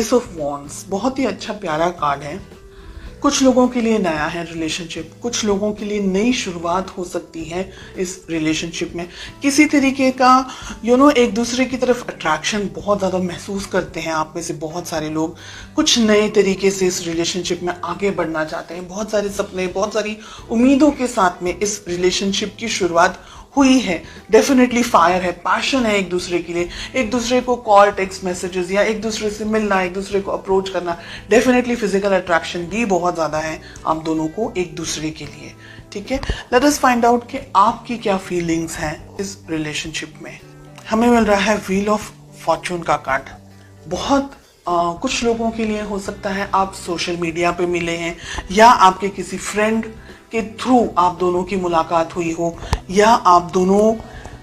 S of wands बहुत ही अच्छा प्यारा कार्ड है। कुछ लोगों के लिए नया है रिलेशनशिप, कुछ लोगों के लिए नई शुरुआत हो सकती है इस रिलेशनशिप में। किसी तरीके का एक दूसरे की तरफ अट्रैक्शन बहुत ज़्यादा महसूस करते हैं आप में से बहुत सारे लोग। कुछ नए तरीके से इस रिलेशनशिप में आगे बढ़ना चाहते हैं। बहुत सारे सपने, बहुत सारी उम्मीदों के साथ में इस रिलेशनशिप की शुरुआत हुई है। डेफिनेटली फायर है, पैशन है एक दूसरे के लिए, एक दूसरे को कॉल, टेक्स्ट मैसेजेस या एक दूसरे से मिलना, एक दूसरे को अप्रोच करना। डेफिनेटली फिजिकल अट्रैक्शन भी बहुत ज़्यादा है आप दोनों को एक दूसरे के लिए। ठीक है, लेट अस फाइंड आउट कि आपकी क्या फीलिंग्स हैं इस रिलेशनशिप में। हमें मिल रहा है व्हील ऑफ फॉर्चून का कार्ड। बहुत कुछ लोगों के लिए हो सकता है आप सोशल मीडिया पे मिले हैं या आपके किसी फ्रेंड के थ्रू आप दोनों की मुलाकात हुई हो, या आप दोनों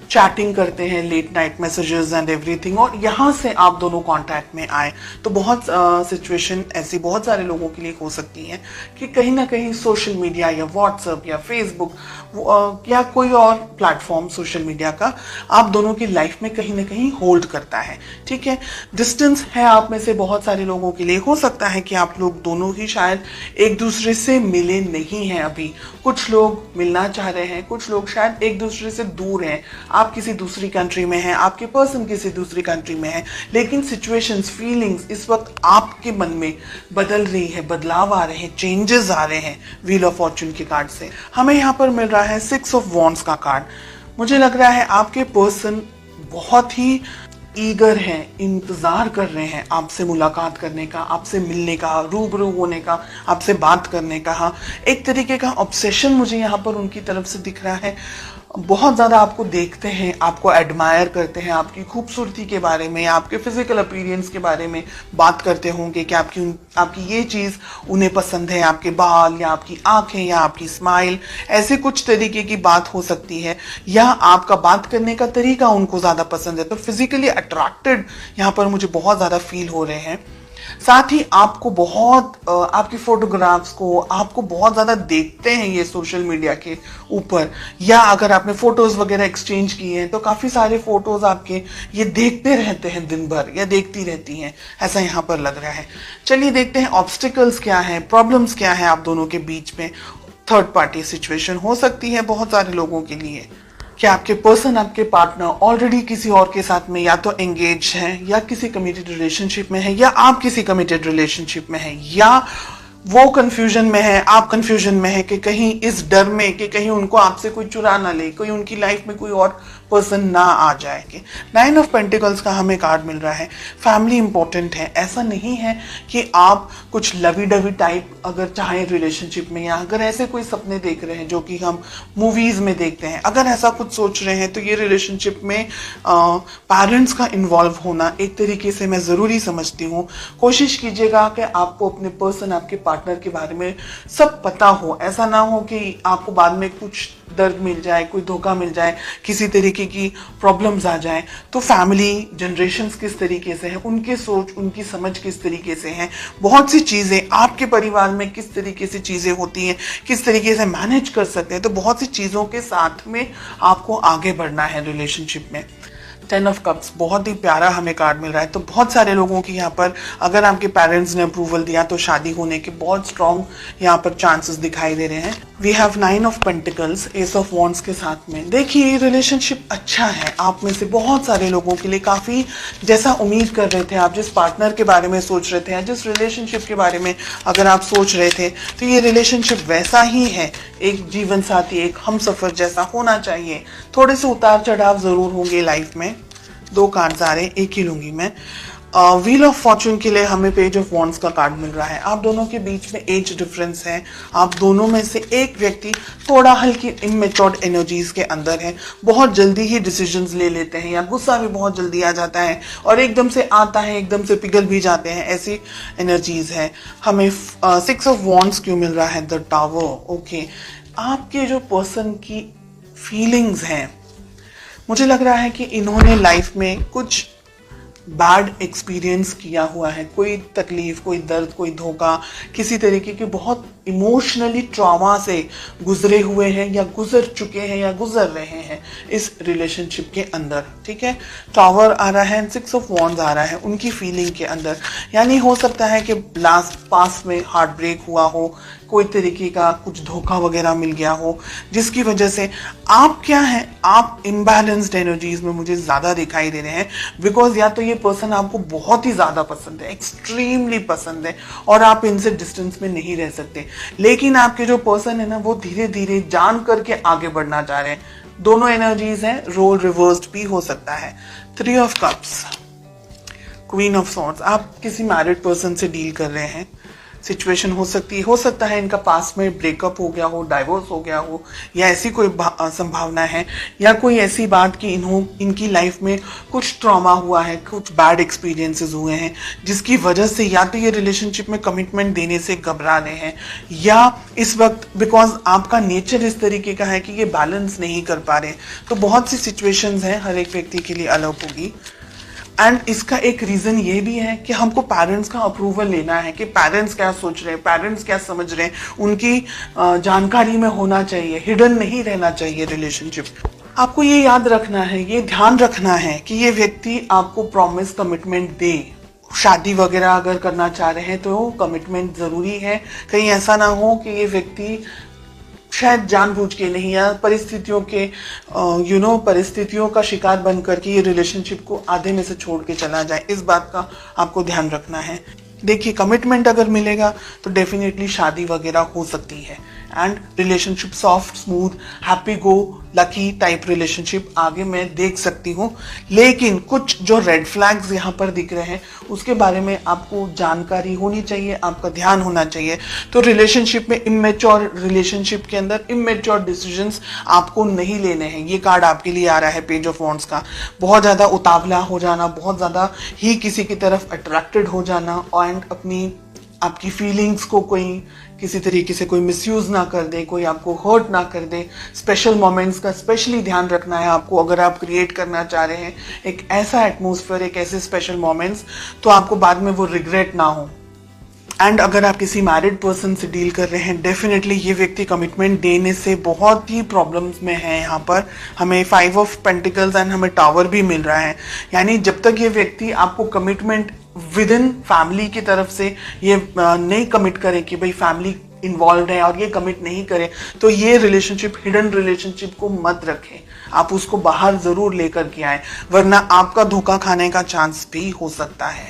चैटिंग करते हैं, late night messages and everything, और यहाँ से आप दोनों कांटेक्ट में आए। तो बहुत सिचुएशन ऐसी बहुत सारे लोगों के लिए हो सकती है कि कहीं ना कहीं सोशल मीडिया या व्हाट्सएप या फेसबुक या कोई और प्लेटफॉर्म सोशल मीडिया का आप दोनों की लाइफ में कहीं ना कहीं होल्ड करता है। ठीक है, डिस्टेंस है आप में से बहुत सारे लोगों के लिए। हो सकता है कि आप लोग दोनों ही शायद एक दूसरे से मिले नहीं हैं अभी। कुछ लोग मिलना चाह रहे हैं, कुछ लोग शायद एक दूसरे से दूर हैं। आप किसी दूसरी कंट्री में हैं, आपके पर्सन किसी दूसरी कंट्री में है, लेकिन सिचुएशंस, फीलिंग्स इस वक्त आपके मन में बदल रही है, बदलाव आ रहे हैं, चेंजेस आ रहे हैं। व्हील ऑफ फॉर्चून के कार्ड से हमें यहाँ पर मिल रहा है 6 ऑफ वॉन्ड्स का कार्ड। मुझे लग रहा है आपके पर्सन बहुत ही ईगर हैं, इंतजार कर रहे हैं आपसे मुलाकात करने का, आपसे मिलने का, रूबरू होने का, आपसे बात करने का। एक तरीके का ऑब्सेशन मुझे यहाँ पर उनकी तरफ से दिख रहा है। बहुत ज़्यादा आपको देखते हैं, आपको एडमायर करते हैं, आपकी खूबसूरती के बारे में, आपके फिजिकल अपीयरेंस के बारे में बात करते होंगे कि आपकी ये चीज़ उन्हें पसंद है, आपके बाल या आपकी आंखें या आपकी स्माइल, ऐसे कुछ तरीके की बात हो सकती है, या आपका बात करने का तरीका उनको ज़्यादा पसंद है। तो फिजिकली अट्रैक्टेड यहाँ पर मुझे बहुत ज़्यादा फील हो रहे हैं। साथ ही आपको बहुत आपकी फोटोग्राफ्स को आपको बहुत ज़्यादा देखते हैं ये सोशल मीडिया के ऊपर, या अगर आपने फोटोज़ वगैरह एक्सचेंज किए हैं तो काफ़ी सारे फोटोज़ आपके ये देखते रहते हैं दिन भर, या देखती रहती हैं, ऐसा यहाँ पर लग रहा है। चलिए देखते हैं ऑब्स्टिकल्स क्या हैं, प्रॉब्लम्स क्या हैं आप दोनों के बीच में। थर्ड पार्टी सिचुएशन हो सकती है बहुत सारे लोगों के लिए। क्या आपके पर्सन, आपके पार्टनर ऑलरेडी किसी और के साथ में या तो एंगेज हैं, या किसी कमिटेड रिलेशनशिप में है, या आप किसी कमिटेड रिलेशनशिप में हैं, या वो कंफ्यूजन में है, आप कंफ्यूजन में है कि कहीं इस डर में कि कहीं उनको आपसे कोई चुरा ना ले, कोई उनकी लाइफ में कोई और पर्सन ना आ जाए। कि 9 ऑफ पेंटिकल्स का हमें कार्ड मिल रहा है। फैमिली इंपॉर्टेंट है। ऐसा नहीं है कि आप कुछ लवी डवी टाइप अगर चाहें रिलेशनशिप में, या अगर ऐसे कोई सपने देख रहे हैं जो कि हम मूवीज में देखते हैं, अगर ऐसा कुछ सोच रहे हैं तो ये रिलेशनशिप में पेरेंट्स का इन्वॉल्व होना एक तरीके से मैं ज़रूरी समझती हूँ। कोशिश कीजिएगा कि आपको अपने पर्सन, आपके पार्टनर के बारे में सब पता हो। ऐसा ना हो कि आपको बाद में कुछ दर्द मिल जाए, कोई धोखा मिल जाए, किसी तरीके की प्रॉब्लम्स आ जाए। तो फैमिली जनरेशन्स किस तरीके से है, उनकी सोच, उनकी समझ किस तरीके से है, बहुत सी चीज़ें आपके परिवार में किस तरीके से चीज़ें होती हैं, किस तरीके से मैनेज कर सकते हैं। तो बहुत सी चीज़ों के साथ में आपको आगे बढ़ना है रिलेशनशिप में। 10 ऑफ कप्स बहुत ही प्यारा हमें कार्ड मिल रहा है। तो बहुत सारे लोगों की यहाँ पर अगर आपके पेरेंट्स ने अप्रूवल दिया तो शादी होने के बहुत स्ट्रॉन्ग यहाँ पर चांसेस दिखाई दे रहे हैं। We have 9 of pentacles, ace of wands के साथ में। देखिए रिलेशनशिप अच्छा है आप में से बहुत सारे लोगों के लिए, काफ़ी जैसा उम्मीद कर रहे थे आप, जिस पार्टनर के बारे में सोच रहे थे या जिस रिलेशनशिप के बारे में अगर आप सोच रहे थे, तो ये रिलेशनशिप वैसा ही है। एक जीवन साथी, एक हमसफर जैसा होना चाहिए। थोड़े से उतार चढ़ाव ज़रूर होंगे लाइफ में। 2 कार्ड्स आ रहे हैं, एक ही लूंगी मैं। व्हील ऑफ फॉर्चून के लिए हमें पेज ऑफ वॉन्ड्स का कार्ड मिल रहा है। आप दोनों के बीच में एज डिफरेंस है। आप दोनों में से एक व्यक्ति थोड़ा हल्की इमेच्योर्ड एनर्जीज के अंदर है, बहुत जल्दी ही डिसीजंस ले लेते हैं, या गुस्सा भी बहुत जल्दी आ जाता है और एकदम से आता है, एकदम से पिघल भी जाते हैं, ऐसी एनर्जीज है। हमें 6 ऑफ वॉन्ड्स क्यों मिल रहा है? The tower. ओके, आपके जो पर्सन की फीलिंग्स हैं, मुझे लग रहा है कि इन्होंने लाइफ में कुछ बैड एक्सपीरियंस किया हुआ है, कोई तकलीफ, कोई दर्द, कोई धोखा, किसी तरीके के बहुत इमोशनली ट्रॉमा से गुजरे हुए हैं या गुजर चुके हैं या गुजर रहे हैं इस रिलेशनशिप के अंदर। ठीक है, टावर आ रहा है, 6 ऑफ वॉन्ड्स आ रहा है उनकी फीलिंग के अंदर। यानी हो सकता है कि लास्ट पास में हार्ट ब्रेक हुआ हो, कोई तरीके का कुछ धोखा वगैरह मिल गया हो, जिसकी वजह से आप क्या है, आप इम्बैलेंस्ड एनर्जीज में मुझे ज्यादा दिखाई दे रहे हैं। बिकॉज या तो ये पर्सन आपको बहुत ही ज्यादा पसंद है, एक्सट्रीमली पसंद है, और आप इनसे डिस्टेंस में नहीं रह सकते, लेकिन आपके जो पर्सन है ना वो धीरे धीरे जान करके आगे बढ़ना चाह रहे हैं। दोनों एनर्जीज हैं, रोल रिवर्स्ड भी हो सकता है। 3 of cups, queen of swords, आप किसी मैरिड पर्सन से डील कर रहे हैं। सिचुएशन हो सकता है इनका पास में ब्रेकअप हो गया हो, डाइवोर्स हो गया हो, या ऐसी कोई संभावना है, या कोई ऐसी बात कि इनकी लाइफ में कुछ ट्रॉमा हुआ है, कुछ बैड एक्सपीरियंसेस हुए हैं, जिसकी वजह से या तो ये रिलेशनशिप में कमिटमेंट देने से घबरा रहे हैं, या इस वक्त बिकॉज आपका नेचर इस तरीके का है कि ये बैलेंस नहीं कर पा रहे। तो बहुत सी सिचुएशंस हैं, हर एक व्यक्ति के लिए अलग होगी। एंड इसका एक रीजन ये भी है कि हमको पेरेंट्स का अप्रूवल लेना है कि पेरेंट्स क्या सोच रहे हैं, पेरेंट्स क्या समझ रहे हैं, उनकी जानकारी में होना चाहिए, हिडन नहीं रहना चाहिए रिलेशनशिप। आपको ये याद रखना है, ये ध्यान रखना है कि ये व्यक्ति आपको प्रॉमिस कमिटमेंट दे। शादी वगैरह अगर करना चाह रहे हैं तो कमिटमेंट जरूरी है। कहीं ऐसा ना हो कि ये व्यक्ति शायद जानबूझ के नहीं, या परिस्थितियों के परिस्थितियों का शिकार बनकर के ये रिलेशनशिप को आधे में से छोड़ के चला जाए। इस बात का आपको ध्यान रखना है। देखिए, कमिटमेंट अगर मिलेगा तो डेफिनेटली शादी वगैरह हो सकती है, and relationship soft, smooth, happy go lucky type relationship आगे मैं देख सकती हूँ। लेकिन कुछ जो रेड फ्लैग्स यहाँ पर दिख रहे हैं उसके बारे में आपको जानकारी होनी चाहिए, आपका ध्यान होना चाहिए। तो रिलेशनशिप में इमेच्योर, रिलेशनशिप के अंदर इमेच्योर डिसीजंस आपको नहीं लेने हैं। ये कार्ड आपके लिए आ रहा है पेज ऑफ वॉन्ड्स का। बहुत ज्यादा उतावला हो जाना, बहुत ज्यादा ही किसी की तरफ अट्रैक्टेड हो जाना, एंड आपकी फीलिंग्स को कोई किसी तरीके से कोई मिसयूज ना कर दे, कोई आपको हर्ट ना कर दे। स्पेशल मोमेंट्स का स्पेशली ध्यान रखना है आपको। अगर आप क्रिएट करना चाह रहे हैं एक ऐसा एटमॉस्फेयर, एक ऐसे स्पेशल मोमेंट्स, तो आपको बाद में वो रिग्रेट ना हो। एंड अगर आप किसी मैरिड पर्सन से डील कर रहे हैं, डेफिनेटली ये व्यक्ति कमिटमेंट देने से बहुत ही प्रॉब्लम्स में है। यहाँ पर हमें 5 ऑफ पेंटिकल्स एंड हमें टावर भी मिल रहा है। यानी जब तक ये व्यक्ति आपको कमिटमेंट विद इन फैमिली की तरफ से ये नहीं कमिट करे कि भाई फैमिली इन्वॉल्व है और ये कमिट नहीं करे, तो ये रिलेशनशिप, हिडन रिलेशनशिप को मत रखें। आप उसको बाहर जरूर लेकर के आए, वरना आपका धोखा खाने का चांस भी हो सकता है।